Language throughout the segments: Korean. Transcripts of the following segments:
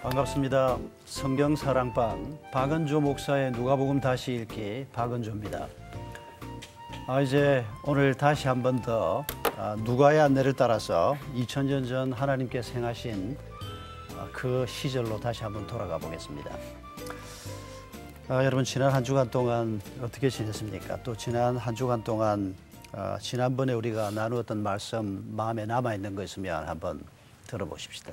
반갑습니다. 성경사랑방 박은조 목사의 누가복음 다시 읽기 박은조입니다. 이제 오늘 다시 한 번 더 누가의 안내를 따라서 2000년 전 하나님께서 행하신 그 시절로 다시 한번 돌아가 보겠습니다. 여러분 지난 한 주간 동안 어떻게 지냈습니까? 또 지난 한 주간 동안 지난번에 우리가 나누었던 말씀 마음에 남아있는 거 있으면 한번 들어보십시다.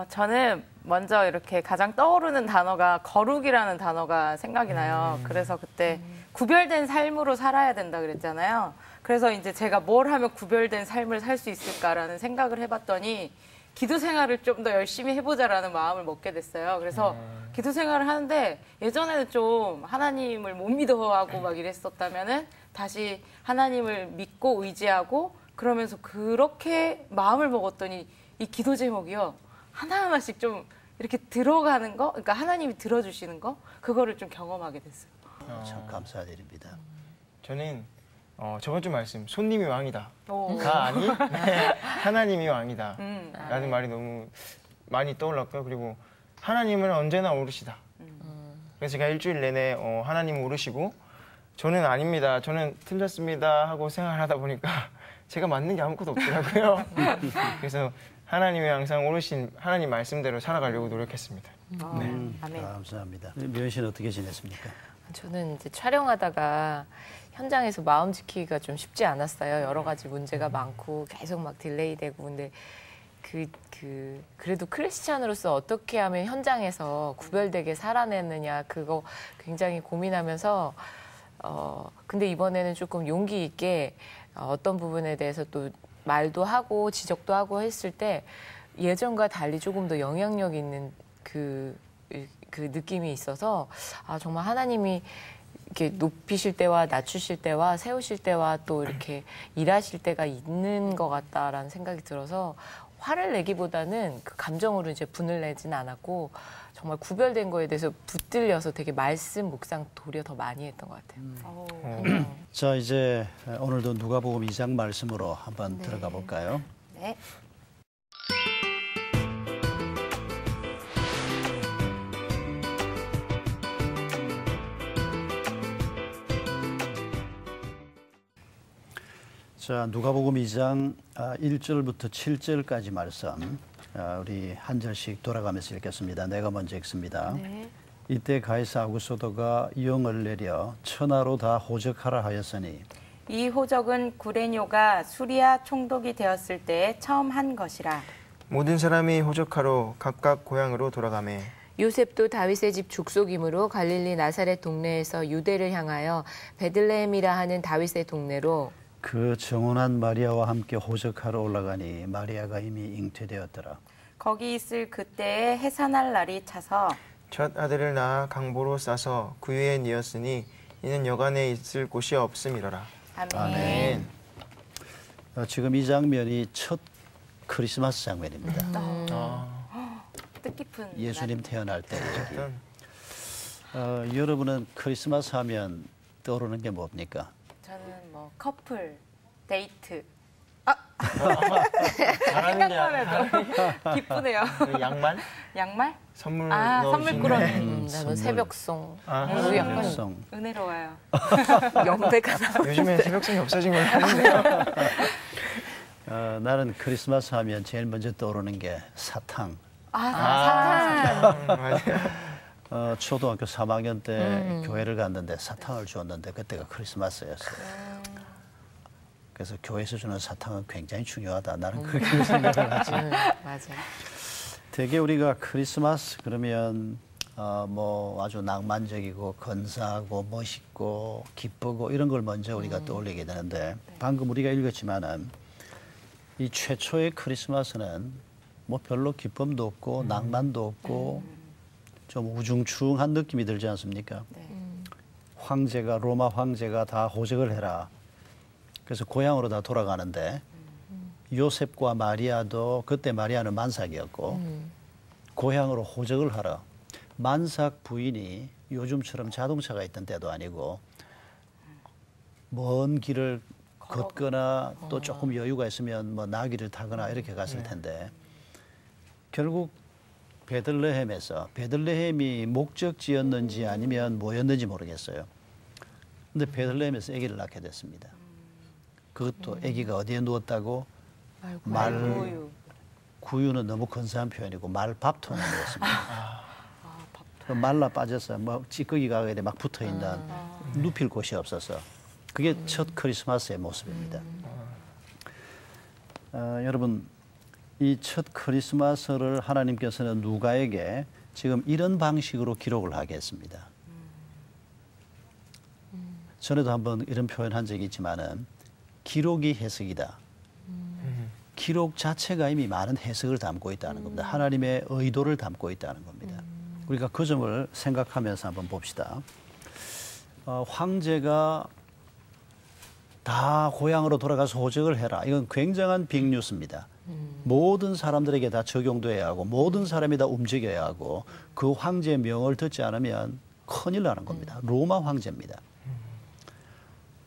저는 먼저 이렇게 가장 떠오르는 단어가 거룩이라는 단어가 생각이 나요. 그래서 그때 구별된 삶으로 살아야 된다 그랬잖아요. 그래서 이제 제가 뭘 하면 구별된 삶을 살 수 있을까라는 생각을 해봤더니 기도 생활을 좀 더 열심히 해보자라는 마음을 먹게 됐어요. 그래서 기도 생활을 하는데 예전에는 좀 하나님을 못 믿어하고 막 이랬었다면은 다시 하나님을 믿고 의지하고 그러면서 그렇게 마음을 먹었더니 이 기도 제목이요. 하나하나씩 좀 이렇게 들어가는 거, 그러니까 하나님이 들어주시는 거, 그거를 좀 경험하게 됐어요. 참 감사드립니다. 저는 저번 주 말씀, 손님이 왕이다가 아닌 하나님이 왕이다 라는 말이 너무 많이 떠올랐고요. 그리고 하나님은 언제나 오르시다. 그래서 제가 일주일 내내 하나님은 오르시고 저는 아닙니다, 저는 틀렸습니다 하고 생각을 하다 보니까 제가 맞는 게 아무것도 없더라고요. 그래서 하나님이 항상 오르신 하나님 말씀대로 살아가려고 노력했습니다. 아멘. 감사합니다. 미연 씨는 어떻게 지냈습니까? 저는 이제 촬영하다가 현장에서 마음 지키기가 좀 쉽지 않았어요. 여러 가지 문제가 많고 계속 막 딜레이 되고. 근데 그래도 크리스찬으로서 어떻게 하면 현장에서 구별되게 살아내느냐, 그거 굉장히 고민하면서 근데 이번에는 조금 용기 있게 어떤 부분에 대해서 또 말도 하고 지적도 하고 했을 때 예전과 달리 조금 더 영향력 있는 그 느낌이 있어서 정말 하나님이 이렇게 높이실 때와 낮추실 때와 세우실 때와 또 이렇게 일하실 때가 있는 것 같다라는 생각이 들어서 화를 내기보다는 그 감정으로 이제 분을 내진 않았고 정말 구별된 거에 대해서 붙들려서 되게 말씀 묵상 도리어 더 많이 했던 것 같아요. 자, 이제 오늘도 누가복음 2장 말씀으로 한번 들어가 볼까요? 네. 자, 누가복음 2장 1절부터 7절까지 말씀 우리 한 절씩 돌아가면서 읽겠습니다. 내가 먼저 읽습니다. 네. 이때 가이사 아구스도가 영을 내려 천하로 다 호적하라 하였으니 이 호적은 구레뇨가 수리아 총독이 되었을 때 처음 한 것이라. 모든 사람이 호적하러 각각 고향으로 돌아가매 요셉도 다윗의 집 족속이므로 갈릴리 나사렛 동네에서 유대를 향하여 베들레헴이라 하는 다윗의 동네로 그 정혼한 마리아와 함께 호적하러 올라가니 마리아가 이미 잉태되었더라. 거기 있을 그때에 해산할 날이 차서 첫 아들을 낳아 강보로 싸서 구유에 뉘었으니 이는 여간에 있을 곳이 없음이로라. 아멘. 지금 이 장면이 첫 크리스마스 장면입니다. 뜻깊은 예수님 태어날 때. 어쨌든 여러분은 크리스마스 하면 떠오르는 게 뭡니까? 저는 뭐 커플, 데이트. 잘하는 생각만 해도 기쁘네요. 양말? 양말? 선물 선물 꾸러미. 나는 선물. 새벽송. 약간 백성. 은혜로워요. 영배가 나. 요즘에 새벽송이 없어진 걸 하는데요. 나는 크리스마스 하면 제일 먼저 떠오르는 게 사탕. 사탕. 맞아요. 초등학교 3학년 때 교회를 갔는데 사탕을 주었는데 그때가 크리스마스였어요. 그래서 교회에서 주는 사탕은 굉장히 중요하다. 나는 그렇게 생각을 하지. 맞아. 되게 우리가 크리스마스 그러면 뭐 아주 낭만적이고 건사하고 멋있고 기쁘고 이런 걸 먼저 우리가 떠올리게 되는데 방금 우리가 읽었지만은 이 최초의 크리스마스는 뭐 별로 기쁨도 없고 낭만도 없고 좀 우중충한 느낌이 들지 않습니까? 황제가 로마 황제가 다 호적을 해라. 그래서 고향으로 다 돌아가는데 요셉과 마리아도 그때 마리아는 만삭이었고 고향으로 호적을 하러 만삭 부인이 요즘처럼 자동차가 있던 때도 아니고 먼 길을 걷거나 또 조금 여유가 있으면 뭐 나귀를 타거나 이렇게 갔을 텐데 결국 베들레헴이 목적지였는지 아니면 뭐였는지 모르겠어요. 근데 베들레헴에서 아기를 낳게 됐습니다. 그것도 아기가 어디에 누웠다고? 구유는 너무 근사한 표현이고 말밥통에 누웠습니다. 말라 빠져서 뭐 찌꺼기가 가게 막 붙어 있는 눕힐 곳이 없어서 그게 첫 크리스마스의 모습입니다. 여러분, 이 첫 크리스마스를 하나님께서는 누가에게 지금 이런 방식으로 기록을 하게 했습니다. 전에도 한번 이런 표현한 적이 있지만은 기록이 해석이다. 기록 자체가 이미 많은 해석을 담고 있다는 겁니다. 하나님의 의도를 담고 있다는 겁니다. 우리가 그 점을 생각하면서 한번 봅시다. 황제가 다 고향으로 돌아가서 호적을 해라. 이건 굉장한 빅뉴스입니다. 모든 사람들에게 다 적용돼야 하고 모든 사람이 다 움직여야 하고 그 황제의 명을 듣지 않으면 큰일 나는 겁니다. 로마 황제입니다.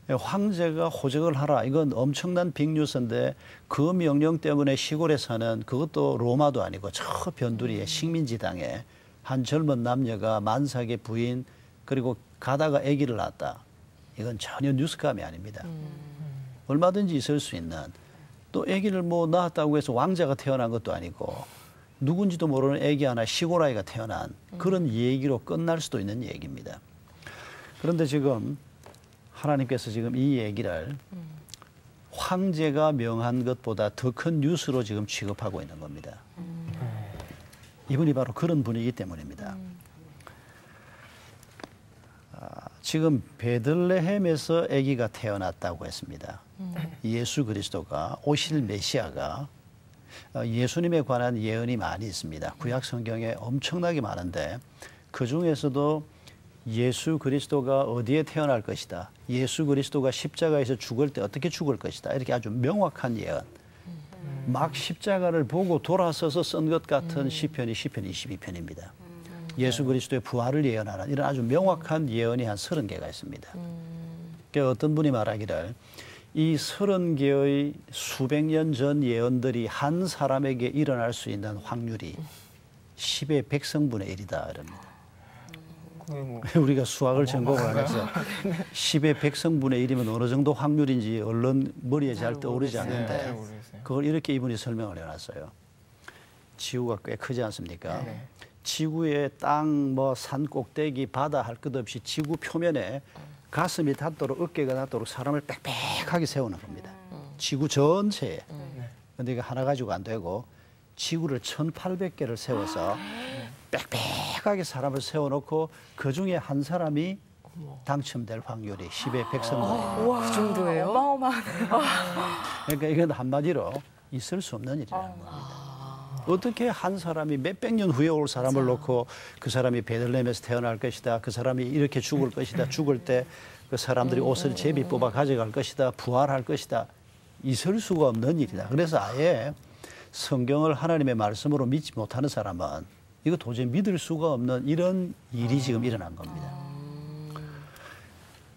황제가 호적을 하라. 이건 엄청난 빅뉴스인데 그 명령 때문에 시골에 사는 그것도 로마도 아니고 저 변두리의 식민지 당에 한 젊은 남녀가 만삭의 부인 그리고 가다가 아기를 낳았다. 이건 전혀 뉴스감이 아닙니다. 얼마든지 있을 수 있는 또 아기를 뭐 낳았다고 해서 왕자가 태어난 것도 아니고 누군지도 모르는 아기 하나 시골 아이가 태어난 그런 얘기로 끝날 수도 있는 얘기입니다. 그런데 지금 하나님께서 지금 이 얘기를 황제가 명한 것보다 더 큰 뉴스로 지금 취급하고 있는 겁니다. 이분이 바로 그런 분이기 때문입니다. 지금 베들레헴에서 아기가 태어났다고 했습니다. 예수 그리스도가 오실 메시아가 예수님에 관한 예언이 많이 있습니다. 구약 성경에 엄청나게 많은데 그 중에서도 예수 그리스도가 어디에 태어날 것이다. 예수 그리스도가 십자가에서 죽을 때 어떻게 죽을 것이다. 이렇게 아주 명확한 예언. 막 십자가를 보고 돌아서서 쓴 것 같은 시편 22편입니다. 예수 그리스도의 부활을 예언하는 이런 아주 명확한 예언이 한 30개가 있습니다. 그러니까 어떤 분이 말하기를 이 30개의 수백 년 전 예언들이 한 사람에게 일어날 수 있는 확률이 10의 100성분의 1이다. 이럽니다. 우리가 수학을 전공을 안 해서 10의 100성분의 1이면 어느 정도 확률인지 얼른 머리에 잘 떠오르지 않는데 그걸 이렇게 이분이 설명을 해놨어요. 지구가 꽤 크지 않습니까? 지구의 땅, 뭐 산 꼭대기, 바다 할 것 없이 지구 표면에 가슴이 닿도록 어깨가 닿도록 사람을 빽빽하게 세우는 겁니다. 지구 전체에. 근데 이게 하나 가지고 안 되고 지구를 1800개를 세워서 빽빽하게 사람을 세워놓고 그중에 한 사람이 당첨될 확률이 10의 100성분이에요. 그 정도예요? 어마어마하네요. 그러니까 이건 한마디로 있을 수 없는 일이라는 겁니다. 어떻게 한 사람이 몇백 년 후에 올 사람을 놓고 그 사람이 베들레헴에서 태어날 것이다. 그 사람이 이렇게 죽을 것이다. 죽을 때 그 사람들이 옷을 제비 뽑아 가져갈 것이다. 부활할 것이다. 있을 수가 없는 일이다. 그래서 아예 성경을 하나님의 말씀으로 믿지 못하는 사람은 이거 도저히 믿을 수가 없는 이런 일이 지금 일어난 겁니다.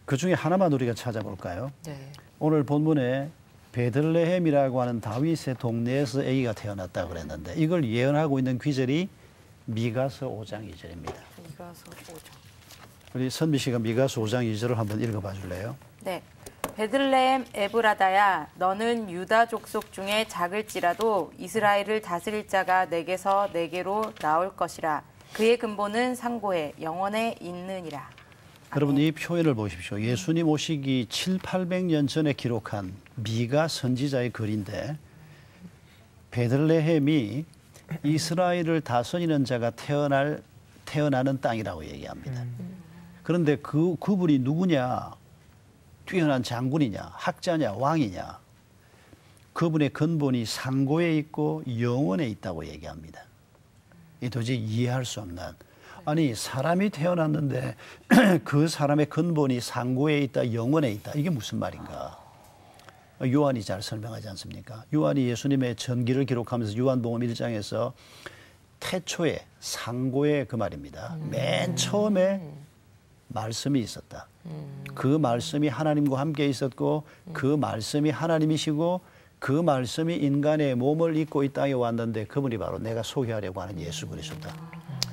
그중에 하나만 우리가 찾아볼까요? 네. 오늘 본문에 베들레헴이라고 하는 다윗의 동네에서 아기가 태어났다고 그랬는데 이걸 예언하고 있는 귀절이 미가서 5장 2절입니다. 미가서 5장. 우리 선미 씨가 미가서 5장 2절을 한번 읽어봐 줄래요? 네. 베들레헴 에브라다야 너는 유다 족속 중에 작을지라도 이스라엘을 다스릴 자가 내게서 내게로 나올 것이라. 그의 근본은 상고에 영원에 있느니라. 여러분 이 표현을 보십시오. 예수님 오시기 700~800년 전에 기록한 미가 선지자의 글인데 베들레헴이 이스라엘을 다스리는 자가 태어나는 땅이라고 얘기합니다. 그런데 그분이 누구냐? 뛰어난 장군이냐? 학자냐? 왕이냐? 그분의 근본이 상고에 있고 영원에 있다고 얘기합니다. 이 도저히 이해할 수 없는 아니 사람이 태어났는데 그 사람의 근본이 상고에 있다, 영원에 있다. 이게 무슨 말인가? 요한이 잘 설명하지 않습니까? 요한이 예수님의 전기를 기록하면서 요한복음 1장에서 태초에 상고에 그 말입니다. 맨 처음에 말씀이 있었다. 그 말씀이 하나님과 함께 있었고 그 말씀이 하나님이시고 그 말씀이 인간의 몸을 입고 이 땅에 왔는데 그분이 바로 내가 소개하려고 하는 예수 그리스도다.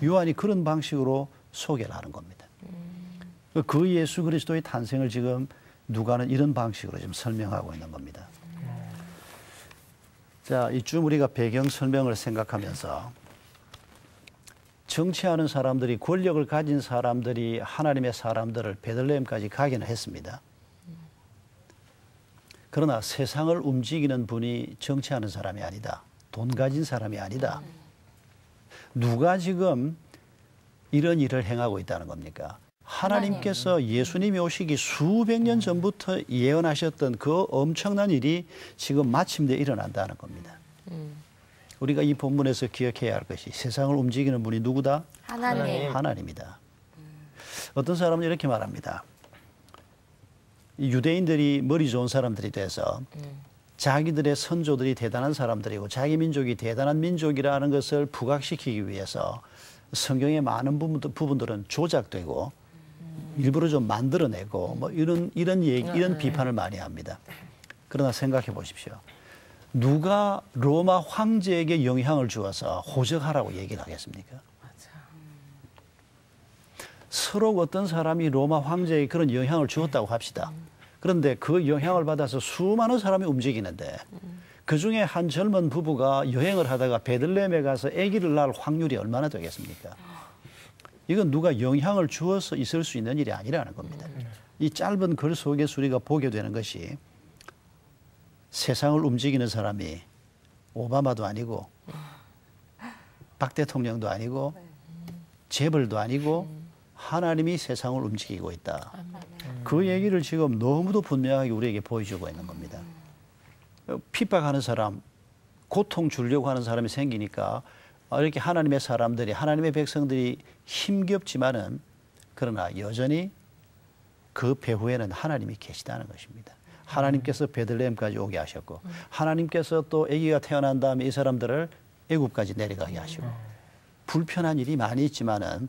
요한이 그런 방식으로 소개를 하는 겁니다. 그 예수 그리스도의 탄생을 지금 누가는 이런 방식으로 지금 설명하고 있는 겁니다. 자, 이쯤 우리가 배경 설명을 생각하면서 정치하는 사람들이, 권력을 가진 사람들이 하나님의 사람들을 베들레헴까지 가기는 했습니다. 그러나 세상을 움직이는 분이 정치하는 사람이 아니다. 돈 가진 사람이 아니다. 누가 지금 이런 일을 행하고 있다는 겁니까? 하나님께서 예수님이 오시기 수백 년 전부터 예언하셨던 그 엄청난 일이 지금 마침내 일어난다는 겁니다. 우리가 이 본문에서 기억해야 할 것이 세상을 움직이는 분이 누구다? 하나님이다. 어떤 사람은 이렇게 말합니다. 유대인들이 머리 좋은 사람들이 돼서 자기들의 선조들이 대단한 사람들이고 자기 민족이 대단한 민족이라는 것을 부각시키기 위해서 성경의 많은 부분들은 조작되고 일부러 좀 만들어내고 뭐 이런 얘기, 이런 비판을 많이 합니다. 그러나 생각해 보십시오. 누가 로마 황제에게 영향을 주어서 호적하라고 얘기를 하겠습니까? 서로 어떤 사람이 로마 황제에게 그런 영향을 주었다고 합시다. 그런데 그 영향을 받아서 수많은 사람이 움직이는데 그중에 한 젊은 부부가 여행을 하다가 베들레헴에 가서 아기를 낳을 확률이 얼마나 되겠습니까? 이건 누가 영향을 주어서 있을 수 있는 일이 아니라는 겁니다. 이 짧은 글 속에서 우리가 보게 되는 것이 세상을 움직이는 사람이 오바마도 아니고 박 대통령도 아니고 재벌도 아니고 하나님이 세상을 움직이고 있다. 그 얘기를 지금 너무도 분명하게 우리에게 보여주고 있는 겁니다. 핍박하는 사람, 고통 주려고 하는 사람이 생기니까 이렇게 하나님의 사람들이, 하나님의 백성들이 힘겹지만은 그러나 여전히 그 배후에는 하나님이 계시다는 것입니다. 하나님께서 베들레헴까지 오게 하셨고 하나님께서 또 아기가 태어난 다음에 이 사람들을 애굽까지 내려가게 하시고 불편한 일이 많이 있지만은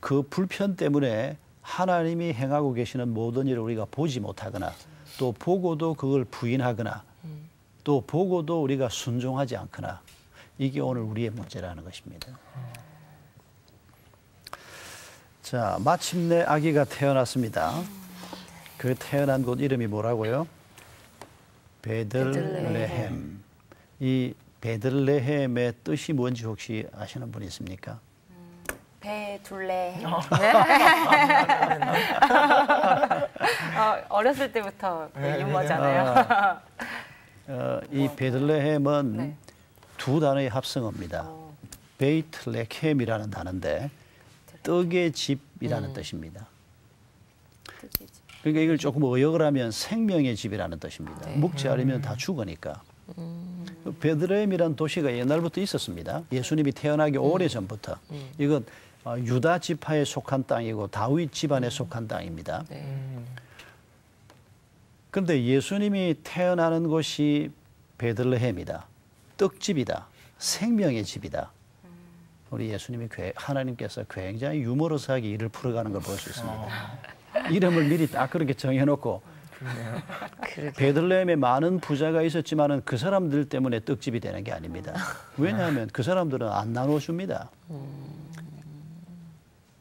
그 불편 때문에 하나님이 행하고 계시는 모든 일을 우리가 보지 못하거나 또 보고도 그걸 부인하거나 또 보고도 우리가 순종하지 않거나 이게 오늘 우리의 문제라는 것입니다. 자, 마침내 아기가 태어났습니다. 그 태어난 곳 이름이 뭐라고요? 베들레헴. 이 베들레헴의 뜻이 뭔지 혹시 아시는 분 있습니까? 배둘레. 어렸을 때부터 그 유머잖아요. 이 베들레헴은 두 단어의 합성어입니다. 베이틀레헴이라는 단어인데 떡의 집이라는 뜻입니다. 그러니까 이걸 조금 어역을 하면 생명의 집이라는 뜻입니다. 묵지 않으면 다 죽으니까. 베들레헴이라는 도시가 옛날부터 있었습니다. 예수님이 태어나기 오래전부터. 이건 유다 지파에 속한 땅이고 다윗 집안에 속한 땅입니다. 그런데 예수님이 태어나는 곳이 베들레헴이다. 떡집이다. 생명의 집이다. 우리 예수님이 하나님께서 굉장히 유머러스하게 일을 풀어가는 걸 볼 수 있습니다. 이름을 미리 딱 그렇게 정해놓고 베들레헴에 많은 부자가 있었지만은 그 사람들 때문에 떡집이 되는 게 아닙니다. 왜냐하면 그 사람들은 안 나눠줍니다.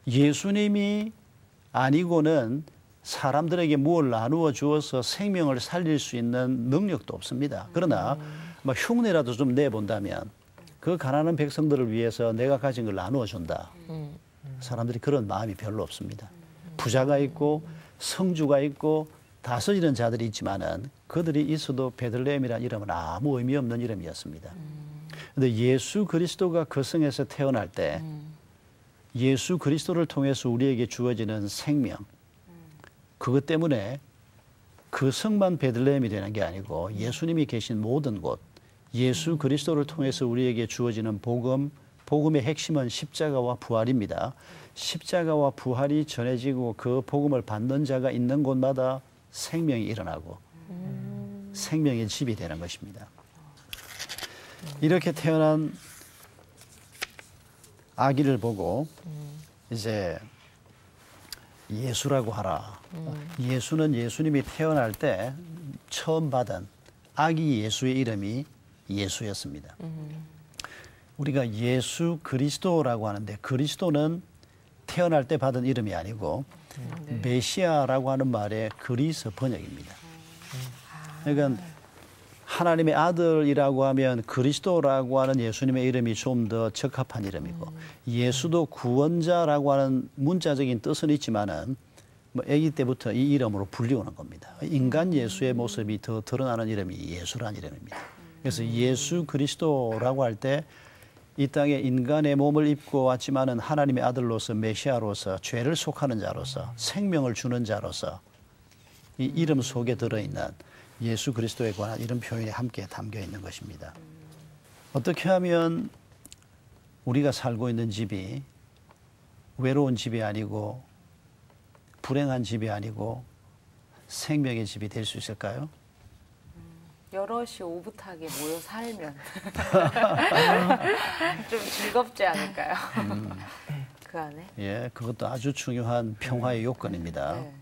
예수님이 아니고는 사람들에게 무엇을 나누어 주어서 생명을 살릴 수 있는 능력도 없습니다. 그러나 뭐 흉내라도 좀 내본다면 그 가난한 백성들을 위해서 내가 가진 걸 나누어 준다. 사람들이 그런 마음이 별로 없습니다. 부자가 있고 성주가 있고 다스리는 자들이 있지만은 그들이 있어도 베들레헴이라는 이름은 아무 의미 없는 이름이었습니다. 그런데 예수 그리스도가 그 성에서 태어날 때 예수 그리스도를 통해서 우리에게 주어지는 생명, 그것 때문에 그 성만 베들레헴이 되는 게 아니고 예수님이 계신 모든 곳, 예수 그리스도를 통해서 우리에게 주어지는 복음, 복음의 핵심은 십자가와 부활입니다. 십자가와 부활이 전해지고 그 복음을 받는 자가 있는 곳마다 생명이 일어나고 생명의 집이 되는 것입니다. 이렇게 태어난 아기를 보고 이제 예수라고 하라. 예수는 예수님이 태어날 때 처음 받은 아기 예수의 이름이 예수였습니다. 우리가 예수 그리스도라고 하는데 그리스도는 태어날 때 받은 이름이 아니고 메시아라고 하는 말의 그리스 번역입니다. 그러니까 하나님의 아들이라고 하면 그리스도라고 하는 예수님의 이름이 좀 더 적합한 이름이고 예수도 구원자라고 하는 문자적인 뜻은 있지만은 뭐 아기 때부터 이 이름으로 불리우는 겁니다. 인간 예수의 모습이 더 드러나는 이름이 예수라는 이름입니다. 그래서 예수 그리스도라고 할 때 이 땅에 인간의 몸을 입고 왔지만은 하나님의 아들로서 메시아로서 죄를 속하는 자로서 생명을 주는 자로서 이 이름 속에 들어있는 예수 그리스도에 관한 이런 표현이 함께 담겨 있는 것입니다. 어떻게 하면 우리가 살고 있는 집이 외로운 집이 아니고 불행한 집이 아니고 생명의 집이 될 수 있을까요? 여럿이 오붓하게 모여 살면 좀 즐겁지 않을까요? 그 안에? 예, 그것도 아주 중요한 평화의 요건입니다. 네.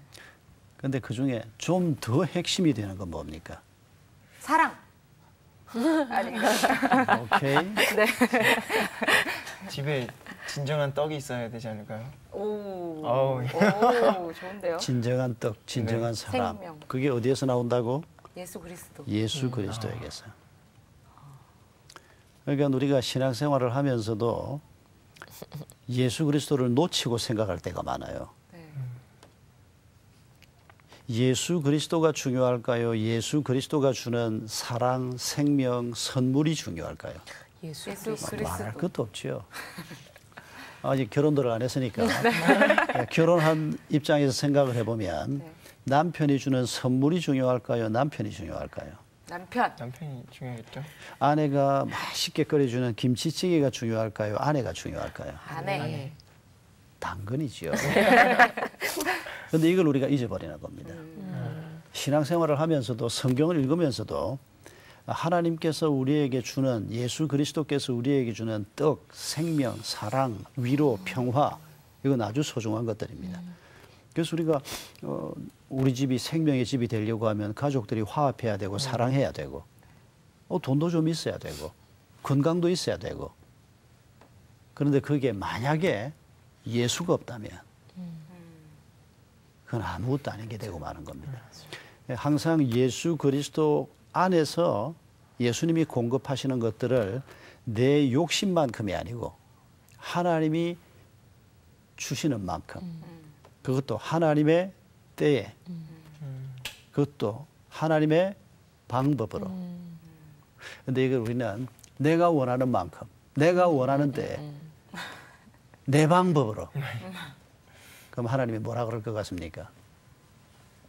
그런데 그중에 좀 더 핵심이 되는 건 뭡니까? 사랑. 아닌가? 오케이. 네. 집에 진정한 떡이 있어야 되지 않을까요? 오. 어우. 오, 좋은데요? 진정한 떡, 진정한 네. 사람. 생명. 그게 어디에서 나온다고? 예수 그리스도. 예수 그리스도에게서. 그러니까 우리가 신앙생활을 하면서도 예수 그리스도를 놓치고 생각할 때가 많아요. 네. 예수 그리스도가 중요할까요? 예수 그리스도가 주는 사랑, 생명, 선물이 중요할까요? 예수 예수 그리스도. 그리스도. 말할 것도 없죠. 아직 결혼들을 안 했으니까 결혼한 입장에서 생각을 해보면 네. 남편이 주는 선물이 중요할까요? 남편이 중요할까요? 남편. 남편이 중요하겠죠? 아내가 맛있게 끓여주는 김치찌개가 중요할까요? 아내가 중요할까요? 아내. 당근이죠. 그런데 이걸 우리가 잊어버리는 겁니다. 신앙생활을 하면서도 성경을 읽으면서도 하나님께서 우리에게 주는 예수 그리스도께서 우리에게 주는 떡, 생명, 사랑, 위로, 평화 이건 아주 소중한 것들입니다. 그래서 우리가 우리 집이 생명의 집이 되려고 하면 가족들이 화합해야 되고 사랑해야 되고 돈도 좀 있어야 되고 건강도 있어야 되고 그런데 그게 만약에 예수가 없다면 그건 아무것도 아닌 게 되고 마는 겁니다. 항상 예수 그리스도 안에서 예수님이 공급하시는 것들을 내 욕심만큼이 아니고 하나님이 주시는 만큼 그것도 하나님의 때에 그것도 하나님의 방법으로 근데 이걸 우리는 내가 원하는 만큼 내가 원하는 때에 내 방법으로 그럼 하나님이 뭐라 그럴 것 같습니까?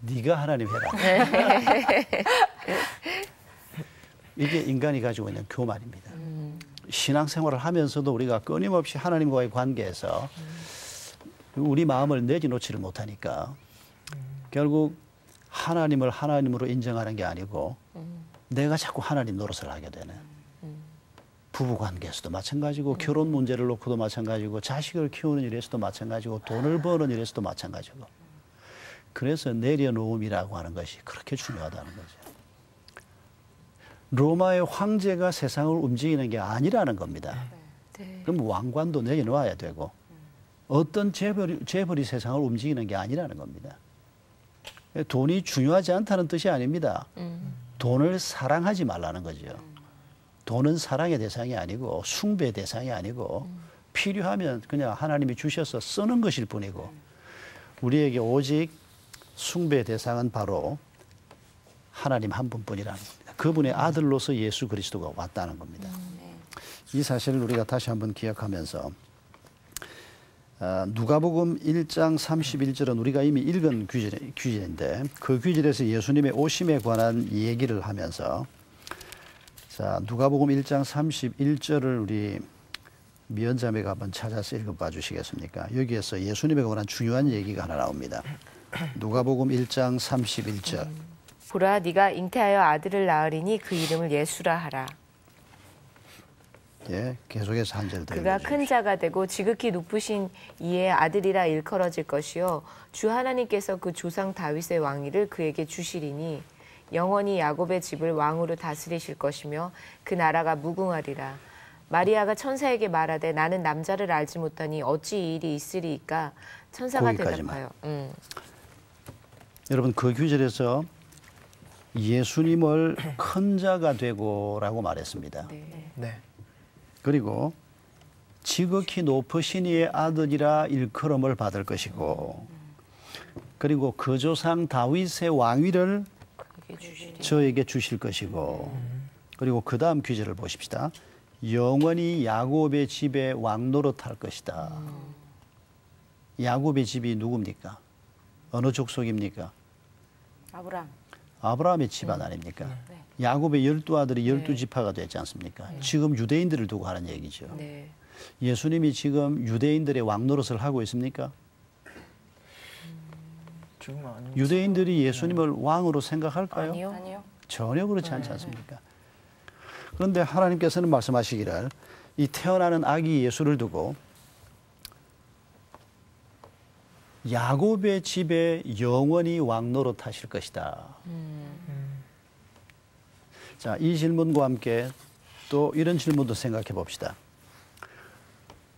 네가 하나님 해라. 이게 인간이 가지고 있는 교만입니다. 신앙생활을 하면서도 우리가 끊임없이 하나님과의 관계에서 우리 마음을 내려놓지를 못하니까 결국 하나님을 하나님으로 인정하는 게 아니고 내가 자꾸 하나님 노릇을 하게 되는 부부관계에서도 마찬가지고 결혼 문제를 놓고도 마찬가지고 자식을 키우는 일에서도 마찬가지고 돈을 버는 일에서도 마찬가지고 그래서 내려놓음이라고 하는 것이 그렇게 중요하다는 거죠. 로마의 황제가 세상을 움직이는 게 아니라는 겁니다. 네. 그럼 왕관도 내려놓아야 되고 어떤 재벌이 세상을 움직이는 게 아니라는 겁니다. 돈이 중요하지 않다는 뜻이 아닙니다. 돈을 사랑하지 말라는 거죠. 돈은 사랑의 대상이 아니고 숭배의 대상이 아니고 필요하면 그냥 하나님이 주셔서 쓰는 것일 뿐이고 우리에게 오직 숭배의 대상은 바로 하나님 한 분뿐이라는 겁니다. 그분의 아들로서 예수 그리스도가 왔다는 겁니다. 이 사실을 우리가 다시 한번 기억하면서 누가복음 1장 31절은 우리가 이미 읽은 규절인데 그 규절에서 예수님의 오심에 관한 얘기를 하면서 자 누가복음 1장 31절을 우리 미연자매가 한번 찾아서 읽어봐 주시겠습니까? 여기에서 예수님에 관한 중요한 얘기가 하나 나옵니다. 누가복음 1장 31절 보라 네가 잉태하여 아들을 낳으리니 그 이름을 예수라 하라. 예, 계속해서 한 절 더 그가 읽어주십시오. 큰 자가 되고 지극히 높으신 이의 아들이라 일컬어질 것이요 주 하나님께서 그 조상 다윗의 왕위를 그에게 주시리니 영원히 야곱의 집을 왕으로 다스리실 것이며 그 나라가 무궁하리라. 마리아가 천사에게 말하되 나는 남자를 알지 못하니 어찌 이 일이 있으리이까. 천사가 거기까지만. 대답하여 여러분 그 규절에서 예수님을 큰 자가 되고라고 말했습니다. 네. 네. 그리고 지극히 높으신 이의 아들이라 일컬음을 받을 것이고 그리고 그 조상 다윗의 왕위를 저에게 주실 것이고 그리고 그 다음 규절을 보십시다. 영원히 야곱의 집에 왕노릇할 것이다. 야곱의 집이 누굽니까? 어느 족속입니까? 아브람. 아브라함의 집안 아닙니까? 야곱의 12아들이 12지파가 되지 않습니까? 지금 유대인들을 두고 하는 얘기죠. 네. 예수님이 지금 유대인들의 왕노릇을 하고 있습니까? 지금 아니. 유대인들이 예수님을 왕으로 생각할까요? 아니요. 전혀 그렇지 않지 않습니까? 그런데 하나님께서는 말씀하시기를 이 태어나는 아기 예수를 두고 야곱의 집에 영원히 왕노릇 하실 것이다. 자, 이 질문과 함께 또 이런 질문도 생각해 봅시다.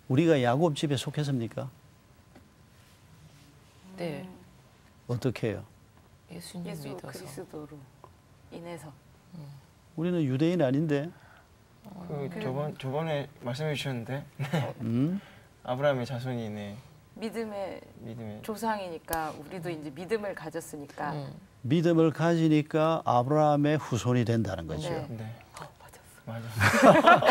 우리가 야곱 집에 속했습니까? 네. 어떻게 해요? 예수님 예수 믿어서. 그리스도로 인해서. 우리는 유대인 아닌데. 저번에 말씀해 주셨는데 아브라함의 자손이네. 믿음의 조상이니까 우리도 이제 믿음을 가졌으니까. 믿음을 가지니까 아브라함의 후손이 된다는 거죠. 네. 네. 맞았어. 맞아.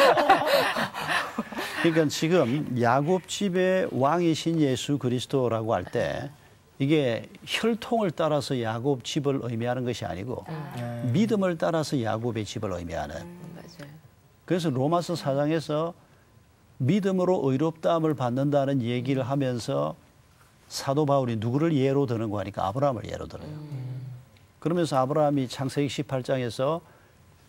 그러니까 지금 야곱 집의 왕이신 예수 그리스도라고 할 때 이게 혈통을 따라서 야곱 집을 의미하는 것이 아니고 믿음을 따라서 야곱의 집을 의미하는. 맞아요. 그래서 로마서 4장에서 믿음으로 의롭다함을 받는다는 얘기를 하면서 사도 바울이 누구를 예로 드는고 하니까 아브라함을 예로 들어요. 그러면서 아브라함이 창세기 18장에서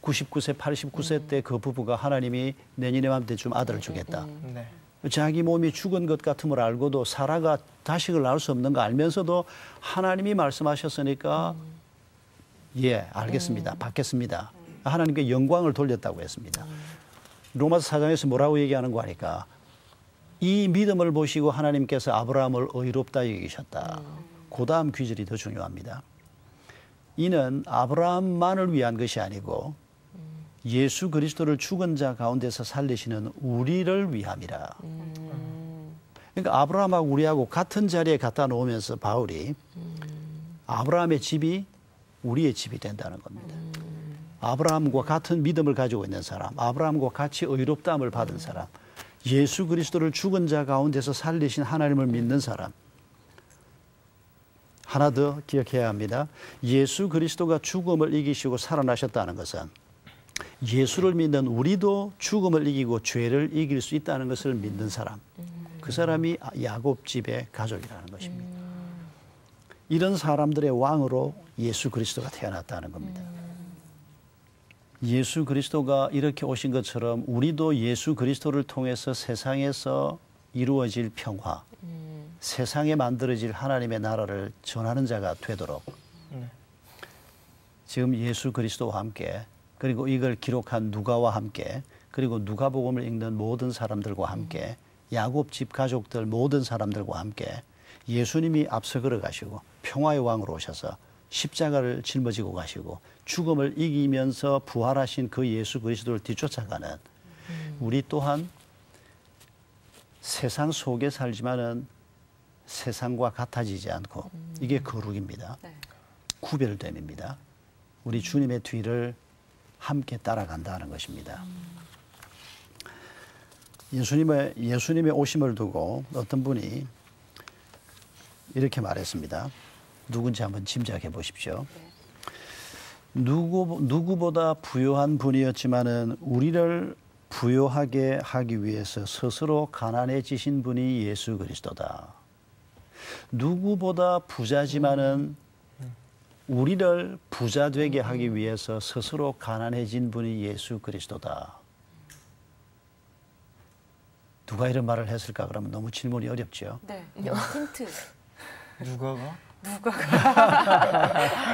99세, 89세 때 그 부부가 하나님이 내년에 맘때쯤 아들을 주겠다. 네. 자기 몸이 죽은 것 같음을 알고도 사라가 자식을 낳을 수 없는 거 알면서도 하나님이 말씀하셨으니까 예, 알겠습니다. 받겠습니다. 하나님께 영광을 돌렸다고 했습니다. 로마서 4장에서 뭐라고 얘기하는 거 하니까 이 믿음을 보시고 하나님께서 아브라함을 의롭다 여기셨다. 그 다음 귀절이 더 중요합니다. 이는 아브라함만을 위한 것이 아니고 예수 그리스도를 죽은 자 가운데서 살리시는 우리를 위함이라. 그러니까 아브라함하고 우리하고 같은 자리에 갖다 놓으면서 바울이 아브라함의 집이 우리의 집이 된다는 겁니다. 아브라함과 같은 믿음을 가지고 있는 사람, 아브라함과 같이 의롭다함을 받은 사람, 예수 그리스도를 죽은 자 가운데서 살리신 하나님을 믿는 사람. 하나 더 기억해야 합니다. 예수 그리스도가 죽음을 이기시고 살아나셨다는 것은 예수를 믿는 우리도 죽음을 이기고 죄를 이길 수 있다는 것을 믿는 사람. 그 사람이 야곱 집의 가족이라는 것입니다. 이런 사람들의 왕으로 예수 그리스도가 태어났다는 겁니다. 예수 그리스도가 이렇게 오신 것처럼 우리도 예수 그리스도를 통해서 세상에서 이루어질 평화, 세상에 만들어질 하나님의 나라를 전하는 자가 되도록 지금 예수 그리스도와 함께 그리고 이걸 기록한 누가와 함께 그리고 누가복음을 읽는 모든 사람들과 함께 야곱 집 가족들 모든 사람들과 함께 예수님이 앞서 걸어가시고 평화의 왕으로 오셔서 십자가를 짊어지고 가시고 죽음을 이기면서 부활하신 그 예수 그리스도를 뒤쫓아가는 우리 또한 세상 속에 살지만은 세상과 같아지지 않고 이게 거룩입니다. 네. 구별됨입니다. 우리 주님의 뒤를 함께 따라간다는 것입니다. 예수님의 오심을 두고 어떤 분이 이렇게 말했습니다. 누군지 한번 짐작해 보십시오. 누구보다 부유한 분이었지만은 우리를 부유하게 하기 위해서 스스로 가난해지신 분이 예수 그리스도다. 누구보다 부자지만은 우리를 부자 되게 하기 위해서 스스로 가난해진 분이 예수 그리스도다. 누가 이런 말을 했을까? 그러면 너무 질문이 어렵죠. 네. 힌트. 누가가?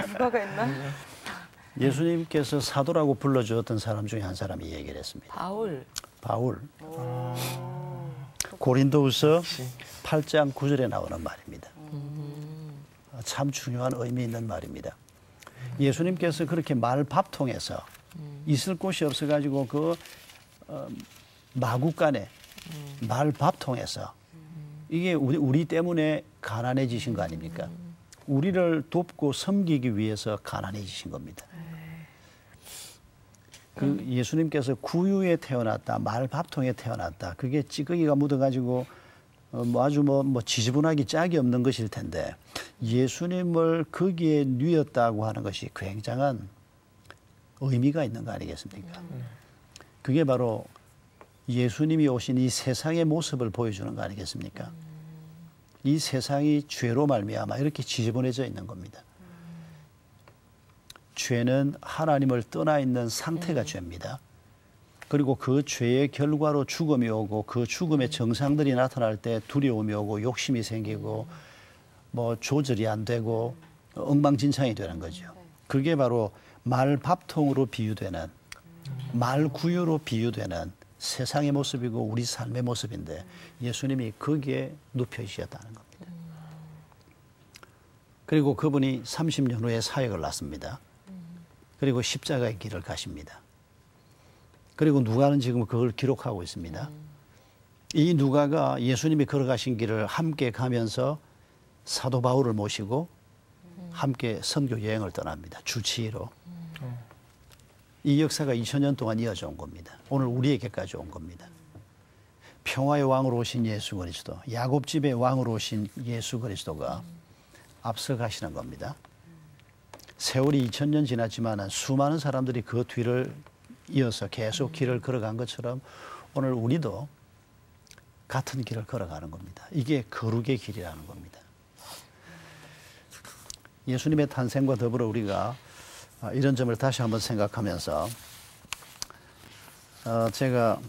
누가가 있나? 예수님께서 사도라고 불러주었던 사람 중에 한 사람이 얘기를 했습니다. 바울. 고린도후서 8장 9절에 나오는 말입니다. 참 중요한 의미 있는 말입니다. 예수님께서 그렇게 말밥통에서 있을 곳이 없어가지고 그 마국간에 말밥통에서 이게 우리 때문에 가난해지신 거 아닙니까? 우리를 돕고 섬기기 위해서 가난해지신 겁니다. 그 예수님께서 구유에 태어났다, 말밥통에 태어났다. 그게 찌꺼기가 묻어가지고 아주 지저분하기 짝이 없는 것일 텐데 예수님을 거기에 뉘었다고 하는 것이 굉장한 의미가 있는 거 아니겠습니까? 그게 바로 예수님이 오신 이 세상의 모습을 보여주는 거 아니겠습니까? 이 세상이 죄로 말미암아 이렇게 지저분해져 있는 겁니다. 죄는 하나님을 떠나 있는 상태가 죄입니다. 그리고 그 죄의 결과로 죽음이 오고 그 죽음의 정상들이 나타날 때 두려움이 오고 욕심이 생기고 조절이 안 되고 엉망진창이 되는 거죠. 그게 바로 말밥통으로 비유되는 말구유로 비유되는 세상의 모습이고 우리 삶의 모습인데 예수님이 거기에 눕혀 있었다는 겁니다. 그리고 그분이 30년 후에 사역을 했습니다. 그리고 십자가의 길을 가십니다. 그리고 누가는 지금 그걸 기록하고 있습니다. 이 누가가 예수님이 걸어가신 길을 함께 가면서 사도 바울을 모시고 함께 선교 여행을 떠납니다. 주치의로. 이 역사가 2000년 동안 이어져 온 겁니다. 오늘 우리에게까지 온 겁니다. 평화의 왕으로 오신 예수 그리스도, 야곱집의 왕으로 오신 예수 그리스도가 앞서가시는 겁니다. 세월이 2000년 지났지만 수많은 사람들이 그 뒤를 이어서 계속 길을 걸어간 것처럼 오늘 우리도 같은 길을 걸어가는 겁니다. 이게 거룩의 길이라는 겁니다. 예수님의 탄생과 더불어 우리가 이런 점을 다시 한번 생각하면서 제가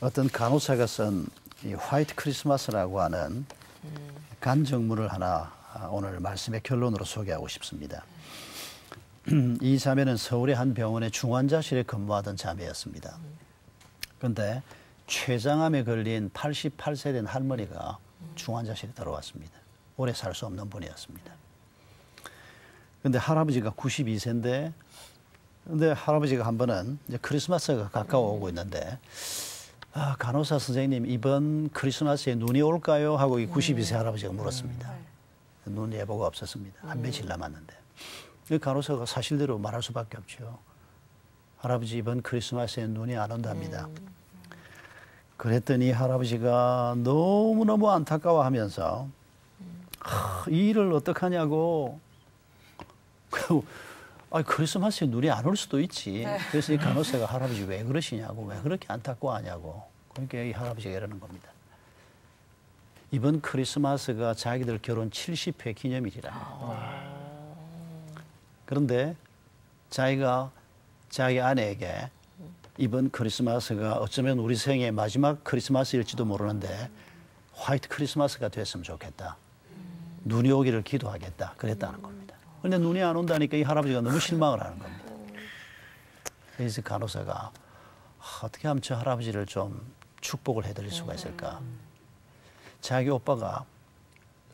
어떤 간호사가 쓴 이 화이트 크리스마스라고 하는 간증문을 하나 오늘 말씀의 결론으로 소개하고 싶습니다. 이 자매는 서울의 한 병원의 중환자실에 근무하던 자매였습니다. 그런데 췌장암에 걸린 88세 된 할머니가 중환자실에 들어왔습니다. 오래 살 수 없는 분이었습니다. 근데 할아버지가 92세인데, 근데 할아버지가 한 번은 이제 크리스마스가 가까워 오고 있는데, 간호사 선생님, 이번 크리스마스에 눈이 올까요? 하고 이 92세 할아버지가 물었습니다. 눈 예보가 없었습니다. 한 며칠 남았는데. 그 간호사가 사실대로 말할 수밖에 없죠. 할아버지, 이번 크리스마스에 눈이 안 온답니다. 그랬더니 할아버지가 너무너무 안타까워하면서, 이 일을 어떡하냐고. 크리스마스에 눈이 안 올 수도 있지. 그래서 이 간호사가 할아버지 왜 그러시냐고, 왜 그렇게 안타까워하냐고. 그러니까 이 할아버지가 이러는 겁니다. 이번 크리스마스가 자기들 결혼 70회 기념일이라는 겁니다. 그런데 자기가 자기 아내에게 이번 크리스마스가 어쩌면 우리 생의 마지막 크리스마스일지도 모르는데 화이트 크리스마스가 됐으면 좋겠다. 눈이 오기를 기도하겠다. 그랬다는 겁니다. 그런데 눈이 안 온다니까 이 할아버지가 너무 실망을 하는 겁니다. 그래서 간호사가 어떻게 하면 저 할아버지를 좀 축복을 해드릴 수가 있을까. 자기 오빠가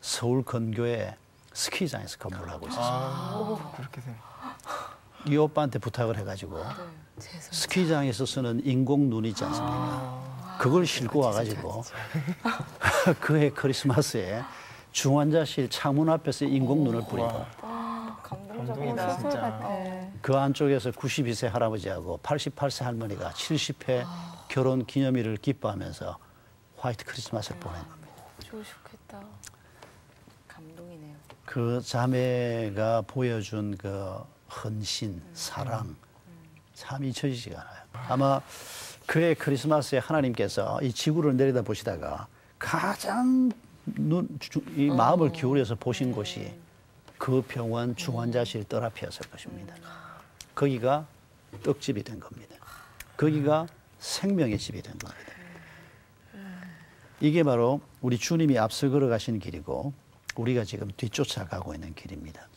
서울 근교에 스키장에서 근무를 하고 있었습니다. 그렇게 돼. 이 오빠한테 부탁을 해가지고 스키장에서 쓰는 인공 눈 있지 않습니까? 그걸 싣고 와가지고 그해 크리스마스에 중환자실 창문 앞에서 인공 눈을 뿌리고 감동적이다 진짜. 그 안쪽에서 92세 할아버지하고 88세 할머니가 70회 결혼 기념일을 기뻐하면서 화이트 크리스마스를 보낸 겁니다. 좋으셨겠다. 감동이네요. 그 자매가 보여준 그 헌신, 사랑 참 잊혀지지가 않아요. 아마 그해 크리스마스에 하나님께서 이 지구를 내려다 보시다가 가장 이 마음을 기울여서 보신 곳이 그 병원 중환자실 뜰 앞이었을 것입니다. 거기가 떡집이 된 겁니다. 거기가 생명의 집이 된 겁니다. 이게 바로 우리 주님이 앞서 걸어가신 길이고 우리가 지금 뒤쫓아가고 있는 길입니다.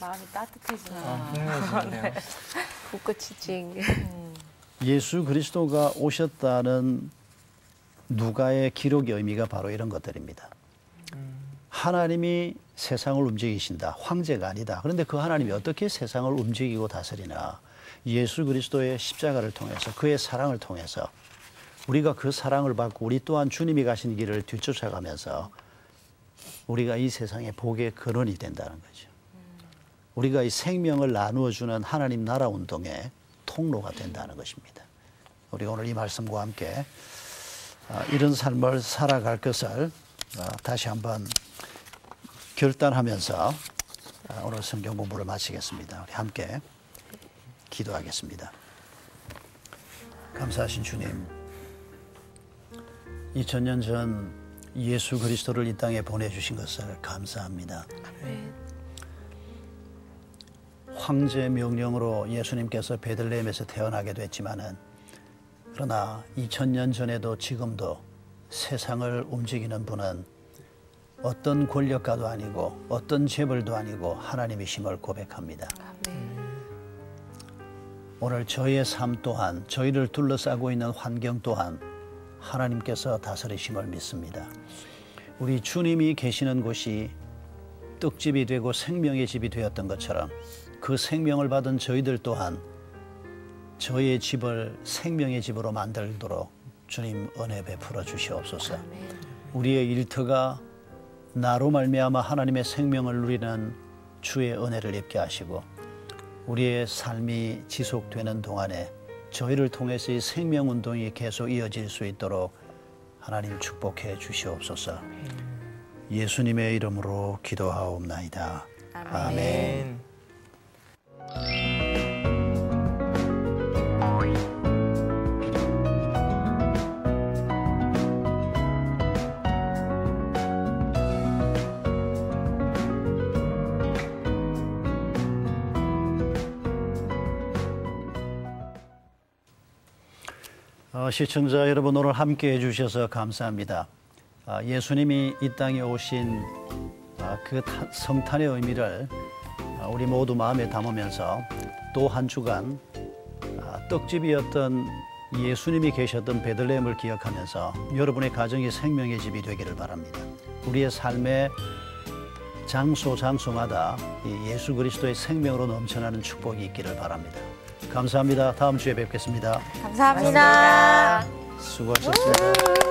마음이 따뜻해지네요. 힘내시네요. 붓고 치징. 예수 그리스도가 오셨다는 누가의 기록의 의미가 바로 이런 것들입니다. 하나님이 세상을 움직이신다. 황제가 아니다. 그런데 그 하나님이 어떻게 세상을 움직이고 다스리나? 예수 그리스도의 십자가를 통해서, 그의 사랑을 통해서 우리가 그 사랑을 받고 우리 또한 주님이 가신 길을 뒤쫓아가면서 우리가 이 세상의 복의 근원이 된다는 거죠. 우리가 이 생명을 나누어 주는 하나님 나라 운동의 통로가 된다는 것입니다. 우리가 오늘 이 말씀과 함께 이런 삶을 살아갈 것을 다시 한번 결단하면서 오늘 성경 공부를 마치겠습니다. 우리 함께 기도하겠습니다. 감사하신 주님, 2000년 전 예수 그리스도를 이 땅에 보내주신 것을 감사합니다. 황제 명령으로 예수님께서 베들레헴에서 태어나게 됐지만은 그러나 2000년 전에도 지금도 세상을 움직이는 분은 어떤 권력가도 아니고 어떤 재벌도 아니고 하나님이심을 고백합니다. 오늘 저희의 삶 또한, 저희를 둘러싸고 있는 환경 또한 하나님께서 다스리심을 믿습니다. 우리 주님이 계시는 곳이 떡집이 되고 생명의 집이 되었던 것처럼 그 생명을 받은 저희들 또한 저희의 집을 생명의 집으로 만들도록 주님 은혜 베풀어 주시옵소서. 우리의 일터가 나로 말미암아 하나님의 생명을 누리는 주의 은혜를 입게 하시고 우리의 삶이 지속되는 동안에 저희를 통해서 이 생명운동이 계속 이어질 수 있도록 하나님 축복해 주시옵소서. 예수님의 이름으로 기도하옵나이다. 아멘. 시청자 여러분, 오늘 함께해 주셔서 감사합니다. 예수님이 이 땅에 오신 그 성탄의 의미를 우리 모두 마음에 담으면서 또 한 주간 떡집이었던 예수님이 계셨던 베들레헴을 기억하면서 여러분의 가정이 생명의 집이 되기를 바랍니다. 우리의 삶의 장소마다 예수 그리스도의 생명으로 넘쳐나는 축복이 있기를 바랍니다. 감사합니다. 다음 주에 뵙겠습니다. 감사합니다. 수고하셨습니다.